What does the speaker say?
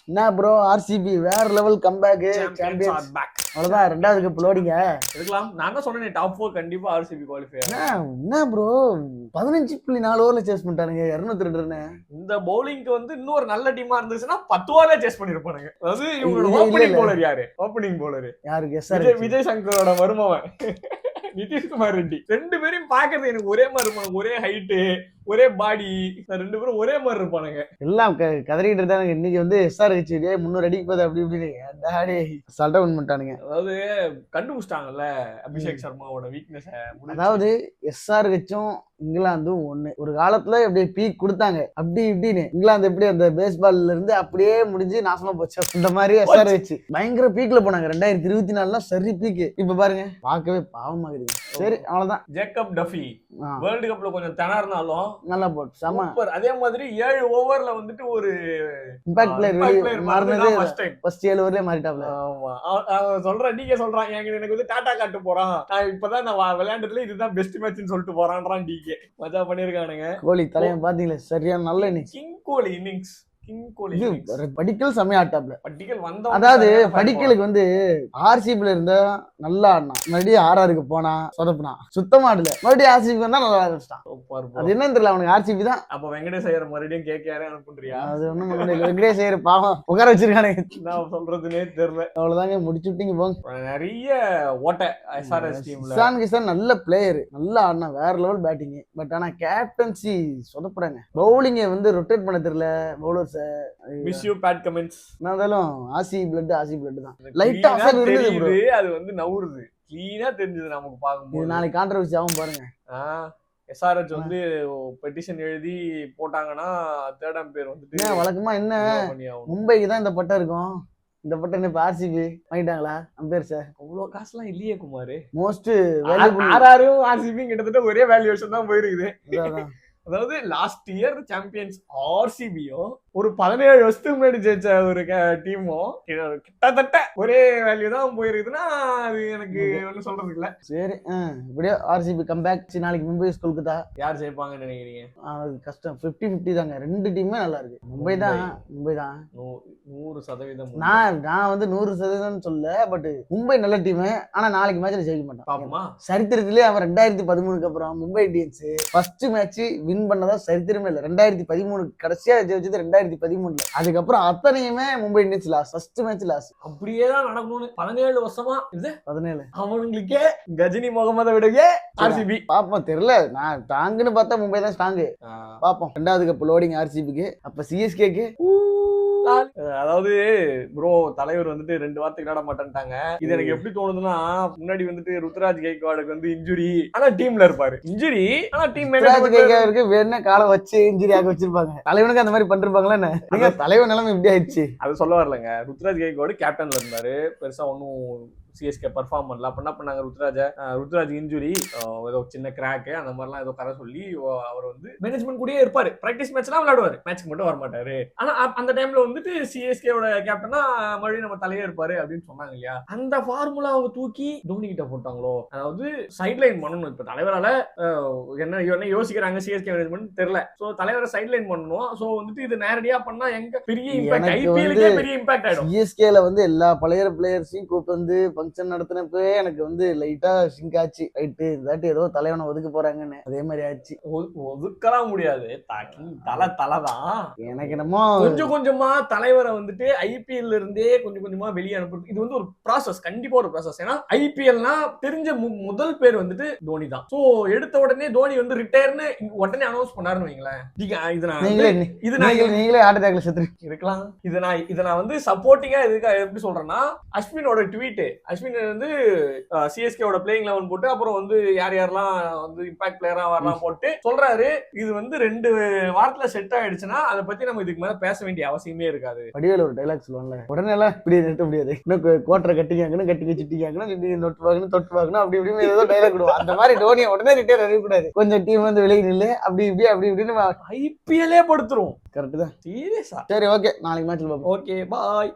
என்ன bro RCB வேற level comeback champions அவ்வளவுதான் ரெண்டாவது கப் லோடிங்க இருக்கலாம். நான் தான் சொன்னேன் டாப் 4 கண்டிப்பா ஆர்சிபி குவாலிஃபை. என்ன ப்ரோ 15.4 ஓவர்ல சேஸ் பண்ணிட்டானுங்க 202 ரன். இந்த பவுலிங்க்கு வந்து இன்னொரு நல்ல டீமா இருந்துச்சுன்னா 10 ஓவர்ல சேஸ் பண்ணிருப்பானுங்க. அதாவது இவங்களோட ஓப்பனிங் பவுலர் யாரு? ஓப்பனிங் பவுலர் யாருக்கு? விஜய் சங்கரோட மருமவன் நிதிஷ்குமார் ரெட்டி. ரெண்டு பேரையும் பாக்குறது எனக்கு ஒரே மாதிரி இருப்பானுங்க. ஒரே ஹைட்டு, ஒரே பாடி, ரெண்டு பேரும் ஒரே மாதிரி இருப்பானுங்க. எல்லாம் கதறிட்டு இருந்தாங்க. இன்னைக்கு வந்து SRH 300 அடிக்கு போகுது அப்படி இப்படி சல்ட் அவுட் பண்ணிட்டானுங்க. அதாவது கண்டுபிடிச்சிட்டாங்கல்ல அபிஷேக் சர்மாவோட வீக்னஸ். அதாவது SRHம் இங்கிலாந்தும் ஒண்ணு. ஒரு காலத்துல எப்படி பீக் கொடுத்தாங்க அப்படி இப்படின்னு. இங்கிலாந்து எப்படி அந்த பேஸ்பால்ல இருந்து அப்படியே முடிஞ்சு நாசமா போச்சு. இந்த மாதிரி SRH பயங்கர பீக்ல போனாங்க. 2024 சரி பீக். இப்ப பாருங்க பார்க்கவே பாவமா இருக்குது. சரி அவ்வளவுதான். ஜேக்கப் டஃபி வேர்ல்டு கப்ல கொஞ்சம் திணறினாலும் நல்லா போட்டு சம. அதே மாதிரி 7 ஓவர்ல வந்துட்டு ஒரு இம்பாக்ட் பிளேயர் மாறினது ஃபர்ஸ்ட் 7 ஓவர்லயே மாறிட்டாப்ல. ஆமா சொல்றேன். நீங்க சொல்றான் எனக்கு வந்து டாடா காட்டு போறான். இப்பதான் நான் விளையாண்டதுல இதுதான் பெஸ்ட் மேட்ச்னு சொல்லிட்டு போறான்றான். டிகே மஜா பண்ணிருக்கானுங்க. கோலி தலைவன் பாத்தீங்களா சரியான நல்ல இன்னிங்ஸ். கிங் கோலி இன்னிங்ஸ். படிக்கல் செமையா ஆட்டாப்ல. படிக்கல் வந்த அதாவது படிக்கலுக்கு வந்து ஆர்சிபில இருந்தா நல்லா ஆடினான். மறுபடியும் RRக்கு போனா சொதப்புனா சுத்தமா ஆடல. மறுபடியும் ஆர்சிபி வந்தா நல்லா ஆரம்பிச்சிட்டான். அது என்னன்னு தெரியல அவனுக்கு. ஆர்சிபி தான். அப்ப வெங்கடேஷ் ஐயர் மறுபடியும் கேட்காரு அனுப்புறியா? அது ஒண்ணும் வெங்கடேஷ் ஐயர் பாவம் உட்கார வச்சிருக்கானுங்க. நான் சொல்றதுனே தெரியல. அவ்வளவுதாங்க முடிச்சு விட்டீங்க போங்க. நிறைய ஓட்ட SRH டீம்ல. இஷான் கிஷன் நல்ல பிளேயர், நல்லா ஆடினா வேற லெவல் பேட்டிங். பட் ஆனா கேப்டன்சி சொதப்புறாங்க. பவுலிங்க வந்து ரொட்டேட் பண்ண தெரியல bowlers. Miss you bad comments. நான்தாலும் ஆசி பிளட் தான். லைட்டா அசல் இருந்தது ப்ரோ. அது வந்து நவுறுது. க்ளீனா தெரிஞ்சது நமக்கு பாக்கும்போது. இது நாளைக்கு கான்ட்ரோவர்சி ஆகும் பாருங்க. SRH வந்து பெட்டிஷன் எழுதி போட்டாங்கன்னா தேர்ட் அம்பையர் வந்துட்டு வழக்கமா என்ன மும்பைக்கு தான் இந்த பட்டம் இருக்கும். இந்த பட்டம் இப்ப ஆர்சிபி வாங்கிட்டாங்களா அம்பையர் சார்? அவ்வளவு காசுலாம் இல்லையே குமார். மோஸ்ட் RRம் RCB கிட்டத்தட்ட ஒரே வேல்யூவேஷன் தான் போயிருக்குது. அதாவது லாஸ்ட் இயர் சாம்பியன்ஸ் ஆர்சிபியும் ஒரு 17 வருஷத்துக்கு முன்னாடி ஜெயிச்ச ஒரு டீமும் கிட்டத்தட்ட ஒரே வேல்யூ தான் போயிருக்குதுன்னா அது எனக்கு ஒன்றும் சொல்றது இல்லை. சரி இப்படியே ஆர்சிபி கம்பேக். நாளைக்கு மும்பை கொல்கத்தா யார் ஜெயிப்பாங்கன்னு நினைக்கிறீங்க? அது கஷ்டம். 50-50 தாங்க. ரெண்டு டீமே நல்லா இருக்கு. மும்பை தான் 100%. நான் வந்து 100% சொல்ல. பட் மும்பை நல்ல டீம். ஆனா நாளைக்கு மேட்ச்ல ஜெயிக்க மாட்டான். சரித்திரத்திலே அவன் 2013க்கு அப்புறம் Mumbai Indians first match win பண்ணதா சரித்திரமே இல்லை. 2013 கடைசியா ஜெயிச்சது 2013. அதுக்கப்புறம் அத்தனையுமே Mumbai Indians loss. First match loss. அப்படியேதான் நடக்கணும்னு 17 வருஷமா இது 17 அவங்களுக்கே கஜினி முகமதை விடவே ஆர்சிபி பாப்போம். தெரியல. நான் ஸ்ட்ராங்னு பார்த்தா மும்பை தான் ஸ்ட்ராங். பாப்போம். ரெண்டாவது கப் லோடிங் ஆர்சிபிக்கு. அப்ப சிஎஸ்கேக்கு அதாவது ப்ரோ தலைவர் வந்துட்டு 2 வாரத்துக்கு விளையாட மாட்டேன்ட்டாங்க. இது எனக்கு எப்படி தோணுதுன்னா முன்னாடி வந்துட்டு ருத்ராஜ் கைக்வாடுக்கு வந்து இன்ஜுரி ஆனா டீம்ல இருப்பாரு. இன்ஜுரி ஆனா டீம் கைக்வாடுக்கு வேணா காலை வச்சு இன்ஜுரி ஆக வச்சிருப்பாங்க. தலைவனுக்கு அந்த மாதிரி பண்ணிருப்பாங்களா என்ன? தலைவன் நிலைமை இப்படி ஆயிடுச்சு. அது சொல்ல வரலங்க. ருத்ராஜ் கைக்வாடு கேப்டன்ல இருந்தாரு. பெருசா ஒன்னும் சிஎஸ்கே பர்ஃபார்ம் பண்ணல. அப்ப என்ன பண்ணாங்க? ருத்ராஜ் இன்ஜுரி ஏதோ சின்ன கிராக்கு அந்த மாதிரிலாம் ஏதோ கரை சொல்லி அவர் வந்து மேனேஜ்மெண்ட் கூடயே இருப்பாரு. பிராக்டிஸ் மேட்ச்லாம் விளையாடுவாரு. மேட்ச்க்கு மட்டும் வர மாட்டாரு. ஆனா அந்த டைம்ல வந்துட்டு சிஎஸ்கேவோட கேப்டனா மறுபடியும் நம்ம தலையே இருப்பாரு அப்படின்னு சொன்னாங்க இல்லையா? அந்த ஃபார்முலாவை தூக்கி தோனி கிட்ட போட்டாங்களோ? அதாவது சைட்லைன் பண்ணணும். இப்ப தலைவரால என்ன யோசிக்கிறாங்க சிஎஸ்கே மேனேஜ்மெண்ட் தெரியல. சோ தலைவரை சைட்லைன் பண்ணணும். சோ வந்துட்டு இது நேரடியா பண்ணா எங்க பெரிய இம்பாக்ட், ஐபிஎல்லுக்கே பெரிய இம்பாக்ட் ஆயிடும். சிஎஸ்கேல வந்து எல்லா பழைய பிளேயர்ஸையும் கூப்பிட்டு வந்து ஃபங்க்ஷன் நடத்தினப்பே எனக்கு வந்து லைட்டா சிங்க் ஆச்சு. ரைட்டு இதாட்டி ஏதோ தலைவனை ஒதுக்க போறாங்கன்னு. அதே மாதிரி ஆச்சு. ஒதுக்கலாம் முடியாது. தலைதான் எனக்கு என்னமோ கொஞ்சம் கொஞ்சமா தலைவரை வந்துட்டு ஐபிஎல் இருந்தே கொஞ்சம் கொஞ்சமா வெளியே அனுப்புறது. இது வந்து ஒரு ப்ராசஸ். கண்டிப்பா ஒரு ப்ராசஸ். ஏன்னா ஐபிஎல்னா தெரிஞ்ச முதல் பேர் வந்துட்டு தோனி தான். சோ எடுத்த உடனே தோனி வந்து ரிட்டையர்னு உடனே அனௌன்ஸ் பண்ணாருன்னு வைங்களேன். நீங்களே ஹார்ட் அட்டாக்ல செத்து இருக்கலாம். இதை நான் வந்து சப்போர்ட்டிங்கா எப்படி சொல்றேன்னா அஸ்வினோட ட்வீட். அஸ்வின் வந்து சிஎஸ்கேவோட பிளேயிங் 11 போட்டு அப்புறம் வந்து யாரெல்லாம் வந்து இம்பாக்ட் பிளேயரா வரலாம் போட்டு சொல்றாரு. இது வந்து 2 வாரத்துல செட் ஆயிடுச்சுன்னா அதை பத்தி நம்ம இதுக்கு மேல பேச வேண்டிய அவசியமே இருக்காது. வடிவேல ஒரு டைலாக் சொல்லுவாங்கல்ல, உடனே எல்லாம் இப்படி நிறுத்த முடியாது. இன்னும் கோட்டரை கட்டிக்காங்கன்னு கட்டிக்க சுட்டிக்காங்கன்னு தொட்டுவாங்கன்னு அப்படி இப்படின்னு ஏதோ டைலாக் விடுவோம். அந்த மாதிரி தோனியை உடனே ரிட்டையர் அறியக்கூடாது. கொஞ்சம் டீம் வந்து விலகி நில்லு அப்படி இப்படின்னு ஐபிஎல்லே படுத்துரும். கரெக்ட் தான். சீரியஸா? சரி ஓகே நாளைக்கு மேட்ச்ல பார்ப்போம். Okay bye.